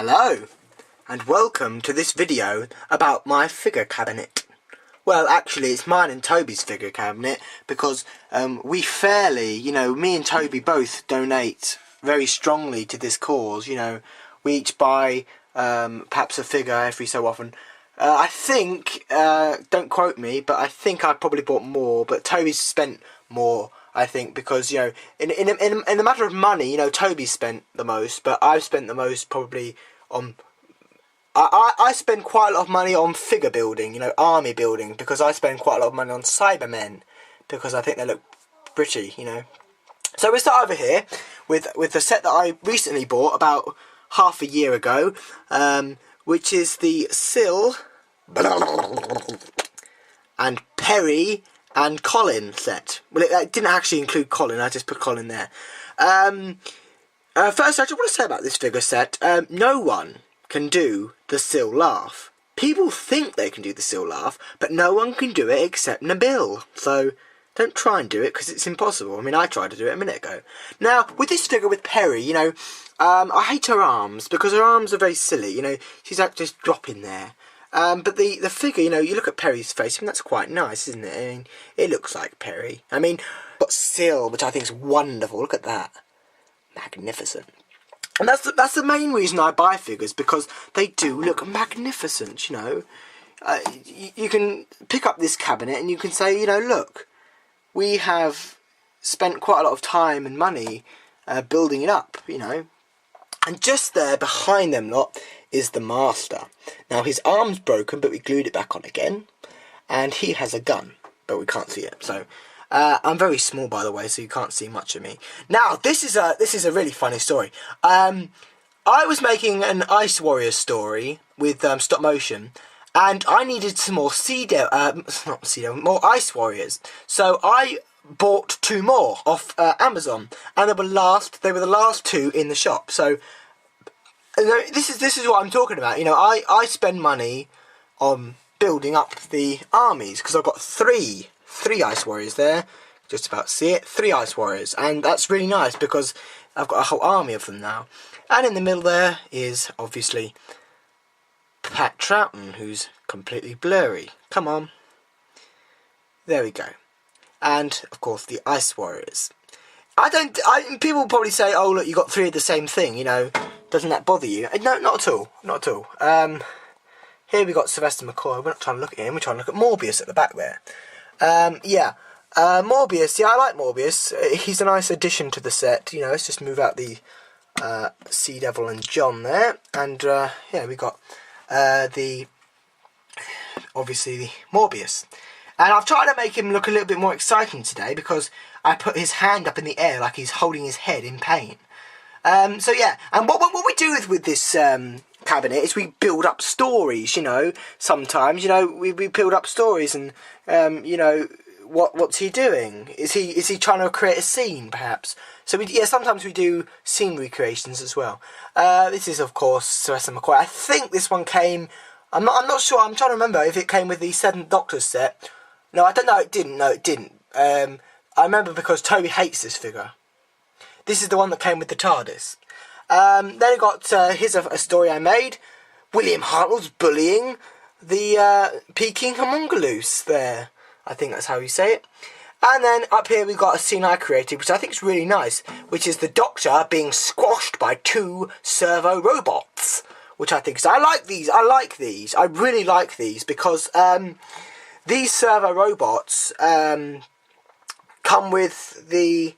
Hello, and welcome to this video about my figure cabinet. Well, actually, it's mine and Toby's figure cabinet because we fairly, me and Toby both donate very strongly to this cause. We each buy perhaps a figure every so often. I think, don't quote me, but I think I probably bought more, but Toby's spent more, I think, because, in the matter of money, Toby spent the most, but I've spent the most probably on... I spend quite a lot of money on figure building, army building, because I spend quite a lot of money on Cybermen, because I think they look pretty, So we'll start over here with the set that I recently bought about half a year ago, which is the Sil and Perry and Colin set. Well, it didn't actually include Colin, I just put Colin there. First, I just want to say about this figure set, no one can do the Sil laugh. People think they can do the Sil laugh, but no one can do it except Nabil. So don't try and do it, because it's impossible. I mean, I tried to do it a minute ago. Now, with this figure with Perry, I hate her arms, because her arms are very silly, she's like just dropping there. But the figure, you look at Perry's face, that's quite nice, isn't it? I mean, it looks like Perry. I mean, got Sil, which I think is wonderful. Look at that. Magnificent. And that's the main reason I buy figures, because they do look magnificent, you can pick up this cabinet and you can say, look, we have spent quite a lot of time and money building it up, And just there, behind them lot, is the Master. Now, his arm's broken, but we glued it back on again. And he has a gun, but we can't see it. So, I'm very small, by the way, so you can't see much of me. Now, this is a really funny story. I was making an Ice Warriors story with stop motion, and I needed some more more Ice Warriors. So I bought 2 more off Amazon, and they were the last 2 in the shop. So this is what I'm talking about. I spend money on building up the armies, because I've got three Ice Warriors there. Just about see it. 3 Ice Warriors, and that's really nice because I've got a whole army of them now. And in the middle there is obviously Pat Troughton, who's completely blurry. Come on. There we go. And of course the Ice Warriors. People probably say, oh look, you got 3 of the same thing, doesn't that bother you? No, not at all, not at all. Here we got Sylvester McCoy. We're not trying to look at him, we're trying to look at Morbius at the back there. Morbius, I like Morbius. He's a nice addition to the set. Let's just move out the Sea Devil and John there, and we got obviously the Morbius. And I've tried to make him look a little bit more exciting today, because I put his hand up in the air like he's holding his head in pain. And what we do with this cabinet is we build up stories, sometimes, we build up stories, and, what's he doing? Is he trying to create a scene, perhaps? So sometimes we do scene recreations as well. This is, of course, Sylvester McCoy. I think this one came, I'm not sure, I'm trying to remember if it came with the 7th Doctor's set. No, I don't know, it didn't, I remember because Toby hates this figure. This is the one that came with the TARDIS. Then I got, here's a story I made. William Hartnell's bullying the Peking homunculus there. I think that's how you say it. And then up here we've got a scene I created, which I think is really nice, which is the Doctor being squashed by 2 servo robots. Which I think is, I like these, I really like these, because these servo robots come with the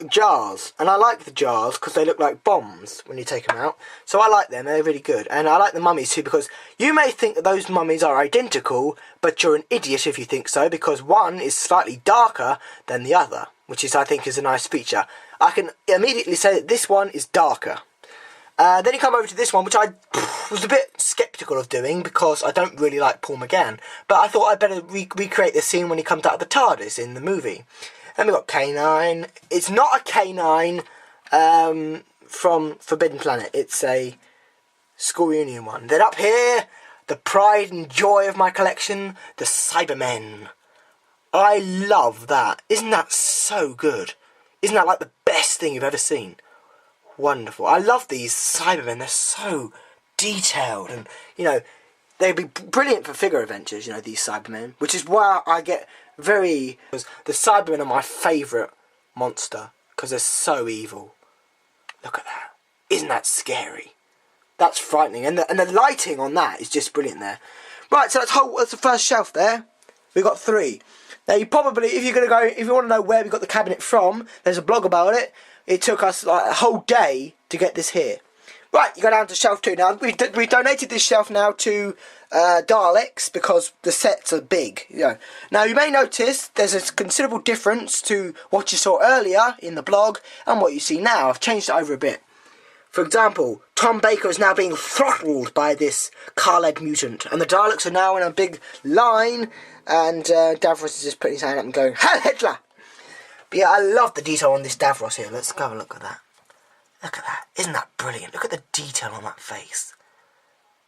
jars, and I like the jars because they look like bombs when you take them out, so I like them, they're really good. And I like the mummies too, because you may think that those mummies are identical, but you're an idiot if you think so, because one is slightly darker than the other, which I think is a nice feature. I can immediately say that this one is darker. Then you come over to this one, which I was a bit sceptical of doing, because I don't really like Paul McGann, but I thought I'd better recreate the scene when he comes out of the TARDIS in the movie. Then we've got K9. It's not a K9 from Forbidden Planet. It's a school reunion one. Then up here, the pride and joy of my collection, the Cybermen. I love that. Isn't that so good? Isn't that like the best thing you've ever seen? wonderful. I love these Cybermen. They're so detailed, and you know, they'd be brilliant for figure adventures. You know, these Cybermen, which is why I get very. The Cybermen are my favourite monster because they're so evil. Look at that! Isn't that scary? That's frightening, and the lighting on that is just brilliant there. Right, so that's the first shelf there. We've got 3. Now you probably, if you want to know where we got the cabinet from, there's a blog about it. It took us like a whole day to get this here. Right, you go down to shelf 2 now. We donated this shelf now to Daleks because the sets are big. You know. Now you may notice there's a considerable difference to what you saw earlier in the blog and what you see now. I've changed it over a bit. For example, Tom Baker is now being throttled by this Khaled mutant, and the Daleks are now in a big line, and Davros is just putting his hand up and going, "Heil Hitler!" But yeah, I love the detail on this Davros here. Let's go have a look at that. Look at that. Isn't that brilliant? Look at the detail on that face.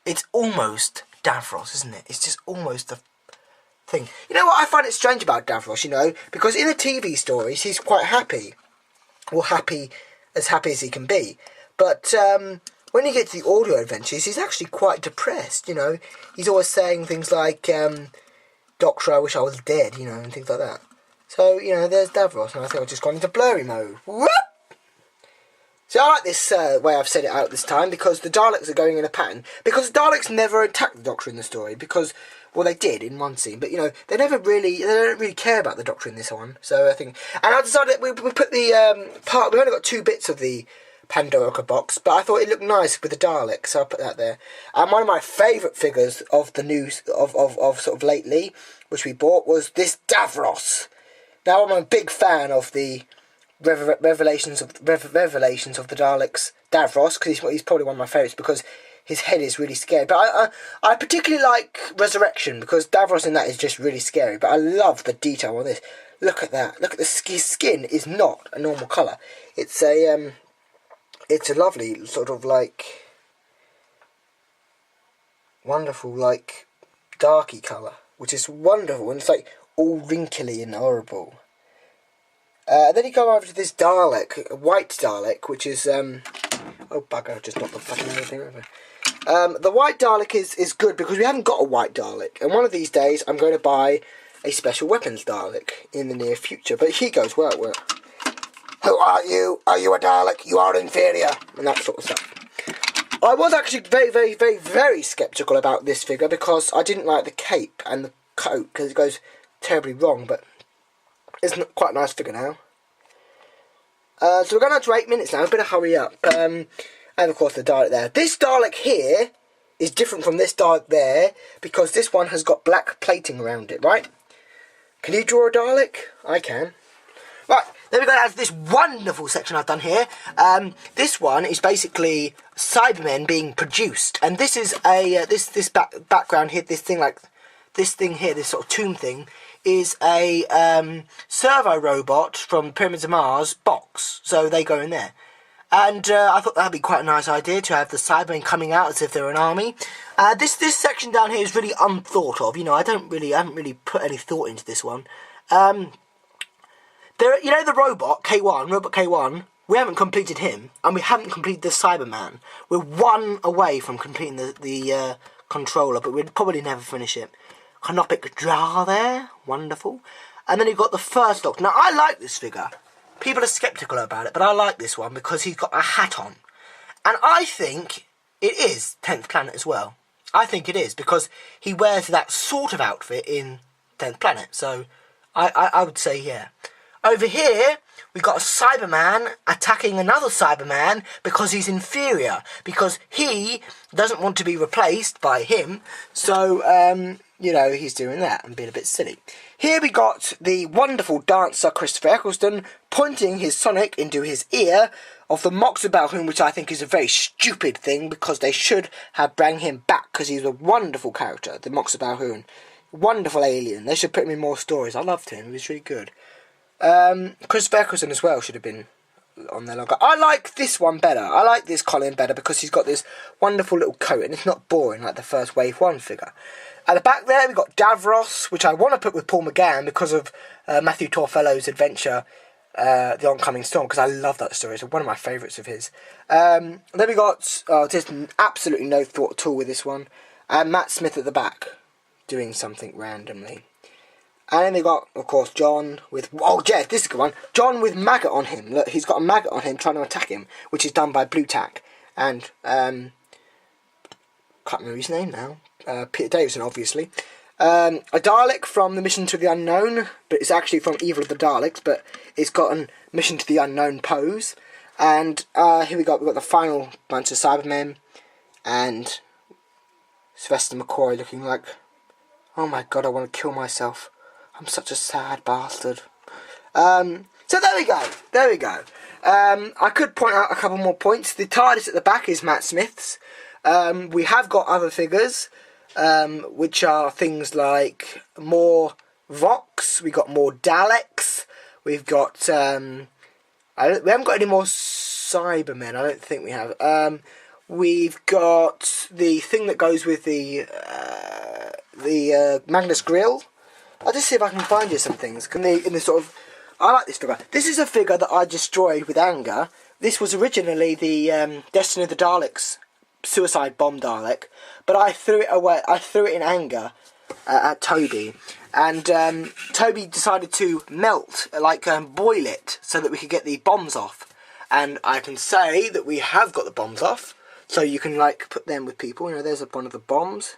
It's almost Davros, isn't it? It's just almost the thing. You know what I find it strange about Davros, you know? Because in the TV stories, he's quite happy. Or happy as he can be. But when you get to the audio adventures, he's actually quite depressed, you know. He's always saying things like, Doctor, I wish I was dead, you know, and things like that. So, you know, there's Davros, and I think I've just gone into blurry mode. Whoop! See, I like this way I've set it out this time, because the Daleks are going in a pattern. Because the Daleks never attacked the Doctor in the story, because, well, they did in one scene, but, you know, they don't really care about the Doctor in this one. So I think, and I decided we put the we only got 2 bits of the Pandora box, but I thought it looked nice with the Daleks, so I put that there. And one of my favourite figures of the news of sort of lately, which we bought, was this Davros. Now I'm a big fan of the revelations of the Daleks Davros, because he's probably one of my favourites because his head is really scary. But I particularly like Resurrection because Davros in that is just really scary. But I love the detail on this. Look at that. Look at his skin is not a normal colour. It's a lovely sort of like wonderful like darky colour, which is wonderful, and it's like all wrinkly and horrible. Then you go over to this Dalek, a white Dalek, which is oh bugger, I just knocked the fucking everything over. The white Dalek is good because we haven't got a white Dalek, and one of these days I'm going to buy a special weapons Dalek in the near future. But he goes, well. Who are you? Are you a Dalek? You are inferior. And that sort of stuff. I was actually very, very, very, very sceptical about this figure because I didn't like the cape and the coat because it goes terribly wrong, but it's quite a nice figure now. So we're going on to 8 minutes now. I better hurry up. And of course the Dalek there. This Dalek here is different from this Dalek there because this one has got black plating around it, right? Can you draw a Dalek? I can. Right, then we go down to this wonderful section I've done here. This one is basically Cybermen being produced, and this is a this background here, this thing here, this sort of tomb thing, is a servo robot from Pyramids of Mars box. So they go in there, and I thought that'd be quite a nice idea to have the Cybermen coming out as if they're an army. This section down here is really unthought of. You know, I haven't really put any thought into this one. You know the robot K1, we haven't completed him, and we haven't completed the Cyberman. We're 1 away from completing the controller, but we'd probably never finish it. Canopic Jar there, wonderful. And then you've got the first Doctor. Now, I like this figure. People are sceptical about it, but I like this one because he's got a hat on. And I think it is 10th Planet as well. I think it is, because he wears that sort of outfit in 10th Planet, so I would say, yeah. Over here, we've got a Cyberman attacking another Cyberman because he's inferior. Because he doesn't want to be replaced by him. So, you know, he's doing that and being a bit silly. Here we got the wonderful dancer Christopher Eccleston pointing his Sonic into his ear of the Moxie Balhoun, which I think is a very stupid thing because they should have bring him back because he's a wonderful character, the Moxie Balhoun. Wonderful alien. They should put him in more stories. I loved him. He was really good. Christopher Eccleston as well should have been on there longer. I like this one better. I like this Colin better because he's got this wonderful little coat and it's not boring like the first Wave 1 figure. At the back there we've got Davros, which I want to put with Paul McGann because of Matthew Torfello's adventure The Oncoming Storm, because I love that story. It's one of my favourites of his. Then we got, just absolutely no thought at all with this one, Matt Smith at the back, doing something randomly. And then they got, of course, John with... Oh, Jeff, this is a good one. John with maggot on him. Look, he's got a maggot on him trying to attack him, which is done by Blue Tack. And, can't remember his name now. Peter Davison, obviously. A Dalek from the Mission to the Unknown, but it's actually from Evil of the Daleks, but it's got a Mission to the Unknown pose. And here we got the final bunch of Cybermen, and Sylvester McCoy looking like, oh my god, I want to kill myself. I'm such a sad bastard. So there we go. I could point out a couple more points. The TARDIS at the back is Matt Smith's. We have got other figures, which are things like more Vox. We got more Daleks. We've got we haven't got any more Cybermen. I don't think we have. We've got the thing that goes with the Magnus Grill. I'll just see if I can find you some things. In the sort of, I like this figure. This is a figure that I destroyed with anger. This was originally the Destiny of the Daleks suicide bomb Dalek, but I threw it away. I threw it in anger at Toby, and Toby decided to melt, boil it, so that we could get the bombs off. And I can say that we have got the bombs off, so you can put them with people. You know, there's one of the bombs.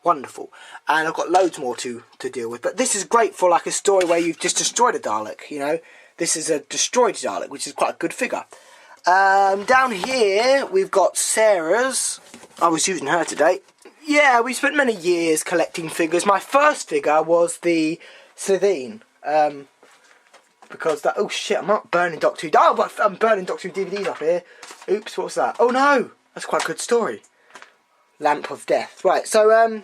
Wonderful. And I've got loads more to deal with. But this is great for a story where you've just destroyed a Dalek, you know. This is a destroyed Dalek, which is quite a good figure. Down here, we've got Sarah's. I was using her today. Yeah, we spent many years collecting figures. My first figure was the Slitheen. Because that... Oh, shit, I'm not burning Doctor Who. Oh, but I'm burning Doctor Who DVDs up here. Oops, what's that? Oh, no. That's quite a good story. Lamp of Death. Right, so,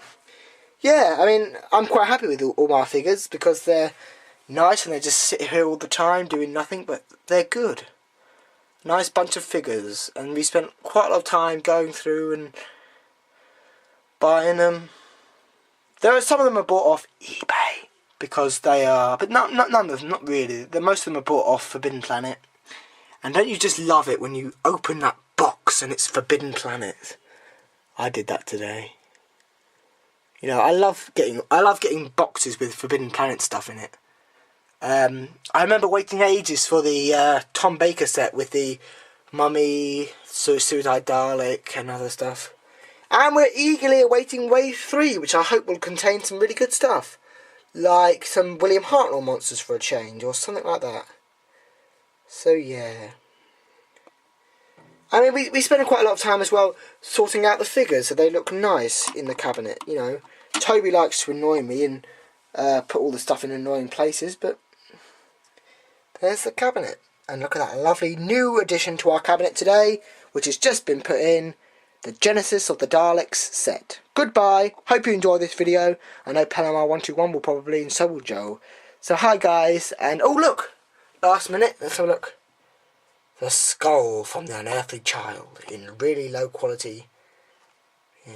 yeah, I mean, I'm quite happy with all my figures because they're nice and they just sit here all the time doing nothing, but they're good. Nice bunch of figures, and we spent quite a lot of time going through and buying them. Some of them are bought off eBay because they are, but none of them, not really. Most of them are bought off Forbidden Planet. And don't you just love it when you open that box and it's Forbidden Planet? I did that today. You know, I love getting boxes with Forbidden Planet stuff in it. I remember waiting ages for the Tom Baker set with the Mummy, Suicide Dalek and other stuff. And we're eagerly awaiting Wave 3, which I hope will contain some really good stuff. Like some William Hartnell monsters for a change, or something like that. So yeah. I mean, we spend quite a lot of time as well sorting out the figures so they look nice in the cabinet, you know. Toby likes to annoy me and put all the stuff in annoying places, but there's the cabinet. And look at that lovely new addition to our cabinet today, which has just been put in, the Genesis of the Daleks set. Goodbye. Hope you enjoyed this video. I know Palomar121 will probably, and so will Joe. So hi guys, and oh look, last minute, let's have a look. The skull from the Unearthly Child in really low quality. Yeah.